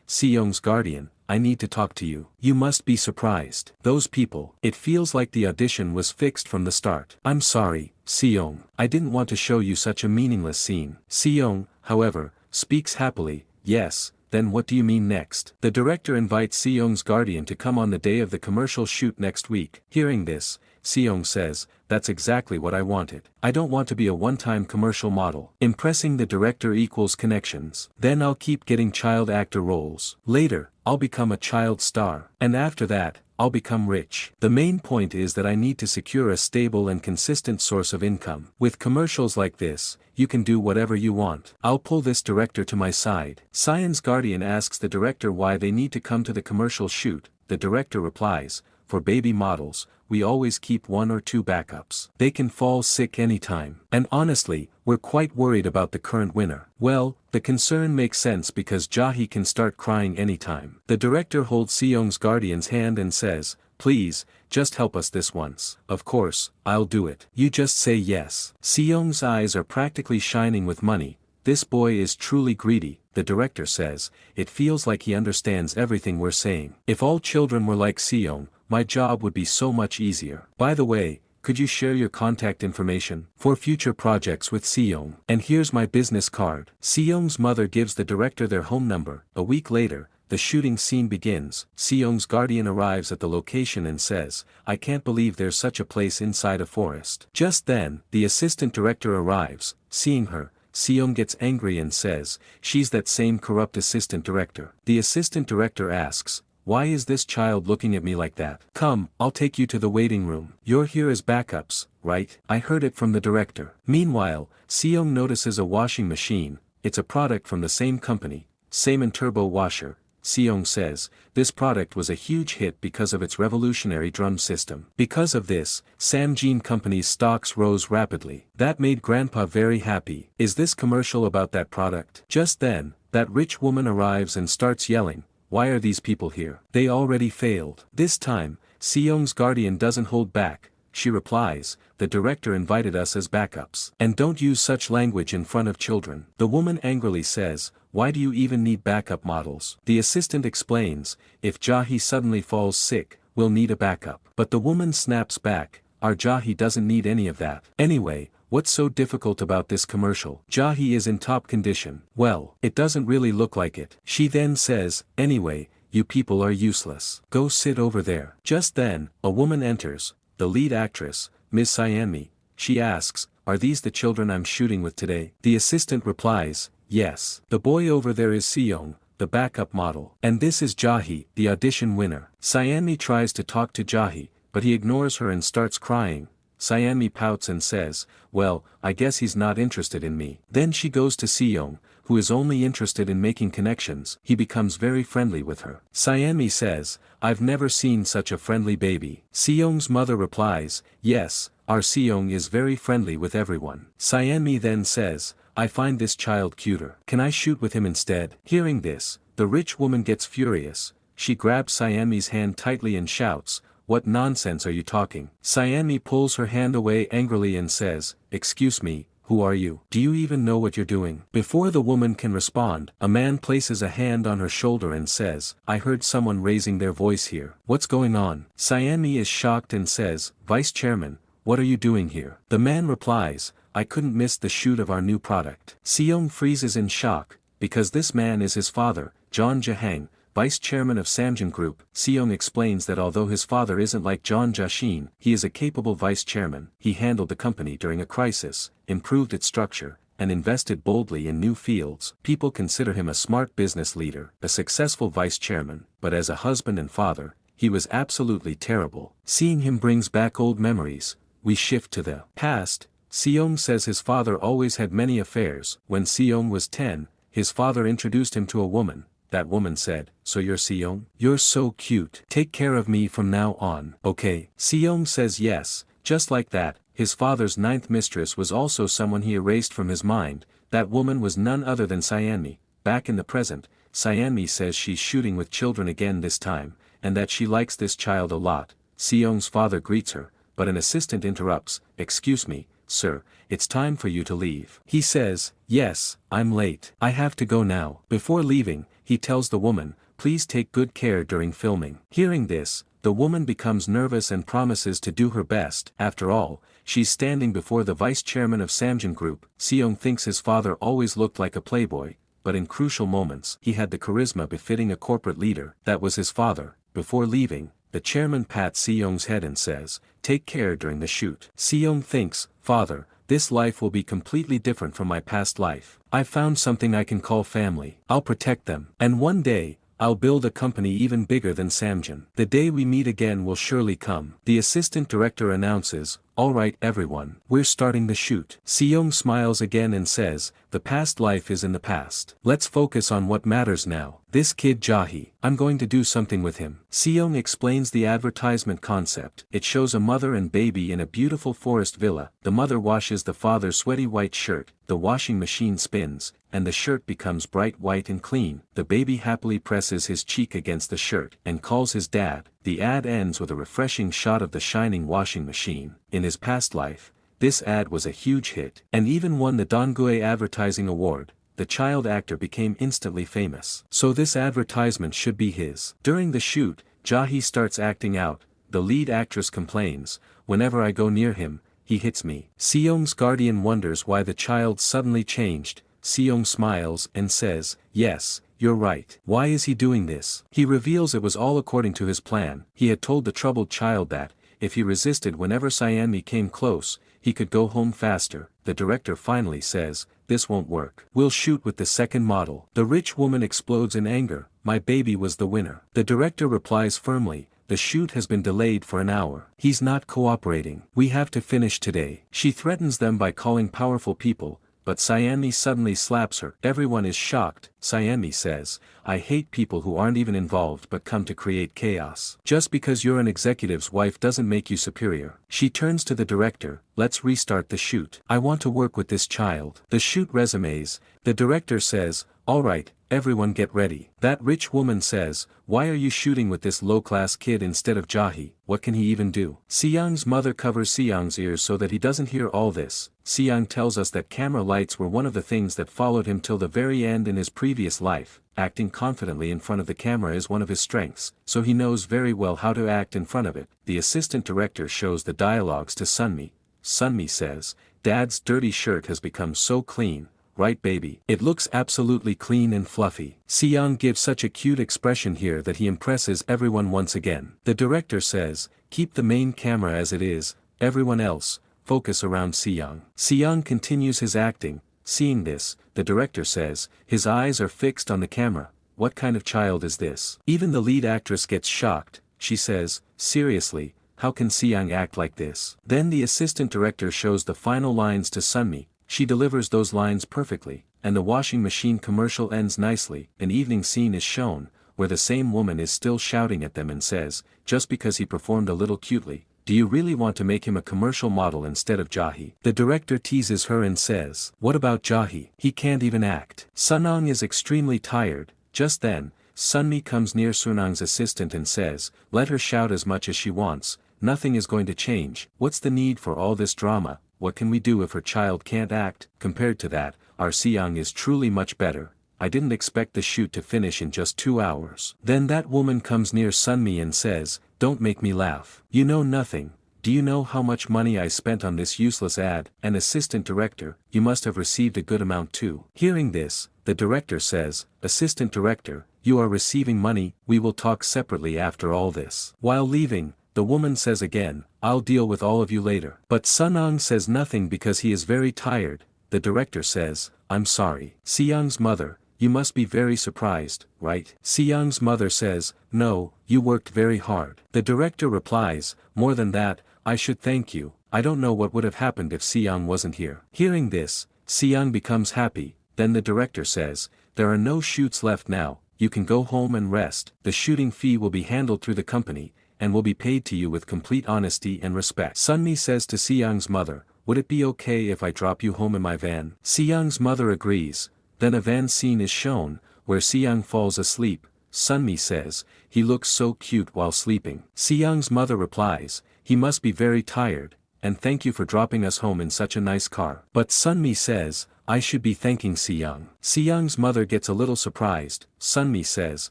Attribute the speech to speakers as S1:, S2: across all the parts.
S1: Seyoung's guardian, I need to talk to you. You must be surprised. Those people. It feels like the audition was fixed from the start. I'm sorry, Seyoung. I didn't want to show you such a meaningless scene. Seyoung, however, speaks happily, yes. Then what do you mean next? The director invites Seyoung's guardian to come on the day of the commercial shoot next week. Hearing this, Seyoung says, that's exactly what I wanted. I don't want to be a one-time commercial model. Impressing the director equals connections. Then I'll keep getting child actor roles. Later, I'll become a child star. And after that, I'll become rich. The main point is that I need to secure a stable and consistent source of income. With commercials like this, you can do whatever you want. I'll pull this director to my side. Cyan's guardian asks the director why they need to come to the commercial shoot. The director replies, for baby models, we always keep 1 or 2 backups. They can fall sick anytime. And honestly, we're quite worried about the current winner. Well, the concern makes sense because Jahi can start crying anytime. The director holds Seyoung's guardian's hand and says, please, just help us this once. Of course, I'll do it. You just say yes. Seyoung's eyes are practically shining with money. This boy is truly greedy, the director says. It feels like he understands everything we're saying. If all children were like Seyoung, my job would be so much easier. By the way, could you share your contact information for future projects with Seyoung? And here's my business card. Seyoung's mother gives the director their home number. A week later, the shooting scene begins. Seyoung's guardian arrives at the location and says, I can't believe there's such a place inside a forest. Just then, the assistant director arrives. Seeing her, Seyoung gets angry and says, she's that same corrupt assistant director. The assistant director asks, why is this child looking at me like that? Come, I'll take you to the waiting room. You're here as backups, right? I heard it from the director. Meanwhile, Seyoung notices a washing machine. It's a product from the same company, Saman Turbo Washer. Seyoung says, this product was a huge hit because of its revolutionary drum system. Because of this, Samjean Company's stocks rose rapidly. That made Grandpa very happy. Is this commercial about that product? Just then, that rich woman arrives and starts yelling, why are these people here? They already failed. This time, Seyoung's guardian doesn't hold back. She replies, the director invited us as backups. And don't use such language in front of children. The woman angrily says, why do you even need backup models? The assistant explains, if Jahi suddenly falls sick, we'll need a backup. But the woman snaps back, our Jahi doesn't need any of that. Anyway, what's so difficult about this commercial? Jahi is in top condition. Well, it doesn't really look like it. She then says, anyway, you people are useless. Go sit over there. Just then, a woman enters, the lead actress, Ms. Cyanmi. She asks, are these the children I'm shooting with today? The assistant replies, yes. The boy over there is Seyoung, the backup model. And this is Jahi, the audition winner. Cyanmi tries to talk to Jahi, but he ignores her and starts crying. Cyanmi pouts and says, well, I guess he's not interested in me. Then she goes to Seyoung, who is only interested in making connections. He becomes very friendly with her. Cyanmi says, I've never seen such a friendly baby. Seyoung's mother replies, yes, our Seyoung is very friendly with everyone. Cyanmi then says, I find this child cuter. Can I shoot with him instead? Hearing this, the rich woman gets furious. She grabs Cyanmi's hand tightly and shouts, what nonsense are you talking? Cyanmi pulls her hand away angrily and says, excuse me, who are you? Do you even know what you're doing? Before the woman can respond, a man places a hand on her shoulder and says, I heard someone raising their voice here. What's going on? Cyanmi is shocked and says, Vice Chairman, what are you doing here? The man replies, I couldn't miss the shoot of our new product. Seyoung freezes in shock, because this man is his father, John Jahang, Vice Chairman of Samjean Group. Seyoung explains that although his father isn't like John Jashin, he is a capable vice chairman. He handled the company during a crisis, improved its structure, and invested boldly in new fields. People consider him a smart business leader, a successful vice chairman, but as a husband and father, he was absolutely terrible. Seeing him brings back old memories. We shift to the past. Seyoung says his father always had many affairs. When Seyoung was 10, his father introduced him to a woman. That woman said, so you're Seyoung? You're so cute. Take care of me from now on. Okay. Seyoung says yes. Just like that, his father's 9th mistress was also someone he erased from his mind. That woman was none other than Cyanmi. Back in the present, Cyanmi says she's shooting with children again this time, and that she likes this child a lot. Seyoung's father greets her, but an assistant interrupts, excuse me, sir, it's time for you to leave. He says, yes, I'm late. I have to go now. Before leaving, he tells the woman, please take good care during filming. Hearing this, the woman becomes nervous and promises to do her best. After all, she's standing before the vice chairman of Samjin Group. Seong thinks his father always looked like a playboy, but in crucial moments he had the charisma befitting a corporate leader. That was his father. Before leaving, the chairman pats Seong's head and says, take care during the shoot. Seong thinks, father, this life will be completely different from my past life. I found something I can call family. I'll protect them. And one day, I'll build a company even bigger than Samjin. The day we meet again will surely come. The assistant director announces, all right everyone, we're starting the shoot. Seong smiles again and says, the past life is in the past. Let's focus on what matters now. This kid Jahi, I'm going to do something with him. Seong explains the advertisement concept. It shows a mother and baby in a beautiful forest villa. The mother washes the father's sweaty white shirt, the washing machine spins, and the shirt becomes bright white and clean. The baby happily presses his cheek against the shirt and calls his dad. The ad ends with a refreshing shot of the shining washing machine. In his past life, this ad was a huge hit, and even won the Dongue Advertising Award. The child actor became instantly famous. So this advertisement should be his. During the shoot, Jahi starts acting out. The lead actress complains, whenever I go near him, he hits me. Seong's guardian wonders why the child suddenly changed. Seong smiles and says, yes, you're right. Why is he doing this? He reveals it was all according to his plan. He had told the troubled child that, if he resisted whenever Cyanmi came close, he could go home faster. The director finally says, this won't work. We'll shoot with the second model. The rich woman explodes in anger, my baby was the winner. The director replies firmly, the shoot has been delayed for an hour. He's not cooperating. We have to finish today. She threatens them by calling powerful people, but Cyanmi suddenly slaps her. Everyone is shocked. Cyanmi says, I hate people who aren't even involved but come to create chaos. Just because you're an executive's wife doesn't make you superior. She turns to the director, let's restart the shoot. I want to work with this child. The shoot resumes. The director says, all right, everyone get ready. That rich woman says, why are you shooting with this low-class kid instead of Jahi? What can he even do? Seong's mother covers Seong's ears so that he doesn't hear all this. Seong tells us that camera lights were one of the things that followed him till the very end in his previous life. Acting confidently in front of the camera is one of his strengths, so he knows very well how to act in front of it. The assistant director shows the dialogues to Sunmi. Sunmi says, Dad's dirty shirt has become so clean. Right baby? It looks absolutely clean and fluffy. Seong gives such a cute expression here that he impresses everyone once again. The director says, keep the main camera as it is, everyone else, focus around Seong. Seong continues his acting. Seeing this, the director says, his eyes are fixed on the camera. What kind of child is this? Even the lead actress gets shocked. She says, seriously, how can Seong act like this? Then the assistant director shows the final lines to Sunmi. She delivers those lines perfectly, and the washing machine commercial ends nicely. An evening scene is shown, where the same woman is still shouting at them and says, just because he performed a little cutely, do you really want to make him a commercial model instead of Jahi? The director teases her and says, what about Jahi? He can't even act. Sunong is extremely tired. Just then, Sunmi comes near Sunong's assistant and says, let her shout as much as she wants, nothing is going to change. What's the need for all this drama? What can we do if her child can't act? Compared to that, our Seong is truly much better. I didn't expect the shoot to finish in just 2 hours. Then that woman comes near Sunmi and says, don't make me laugh. You know nothing. Do you know how much money I spent on this useless ad? An assistant director, you must have received a good amount too. Hearing this, the director says, assistant director, you are receiving money, we will talk separately after all this. While leaving, the woman says again, I'll deal with all of you later. But Sunong says nothing because he is very tired. The director says, I'm sorry. Seong's mother, you must be very surprised, right? Seong's mother says, no, you worked very hard. The director replies, more than that, I should thank you. I don't know what would have happened if Seong wasn't here. Hearing this, Seong becomes happy. Then the director says, there are no shoots left now, you can go home and rest. The shooting fee will be handled through the company, and will be paid to you with complete honesty and respect. Sunmi says to Seong's mother, would it be okay if I drop you home in my van? Seong's mother agrees. Then a van scene is shown, where Seong falls asleep. Sunmi says, he looks so cute while sleeping. Seong's mother replies, he must be very tired. and thank you for dropping us home in such a nice car. But Sunmi says, I should be thanking Seyoung. Seyoung's mother gets a little surprised. Sunmi says,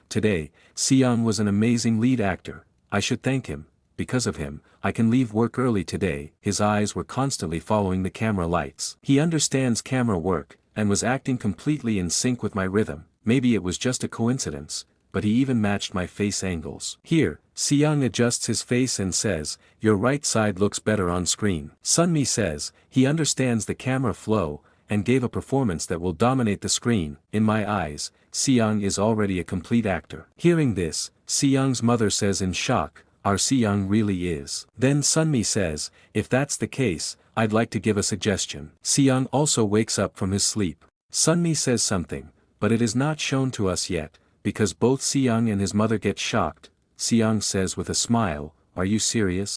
S1: today, Seyoung was an amazing lead actor. I should thank him. Because of him, I can leave work early today. His eyes were constantly following the camera lights. He understands camera work, and was acting completely in sync with my rhythm. Maybe it was just a coincidence, but he even matched my face angles. Here, Seyoung adjusts his face and says, your right side looks better on screen. Sunmi says, he understands the camera flow, and gave a performance that will dominate the screen. In my eyes, Seyoung is already a complete actor. Hearing this, Seyoung's mother says in shock, our Seyoung really is. Then Sunmi says, if that's the case, I'd like to give a suggestion. Seyoung also wakes up from his sleep. Sunmi says something, but it is not shown to us yet, because both Seyoung and his mother get shocked. Seyoung says with a smile, are you serious?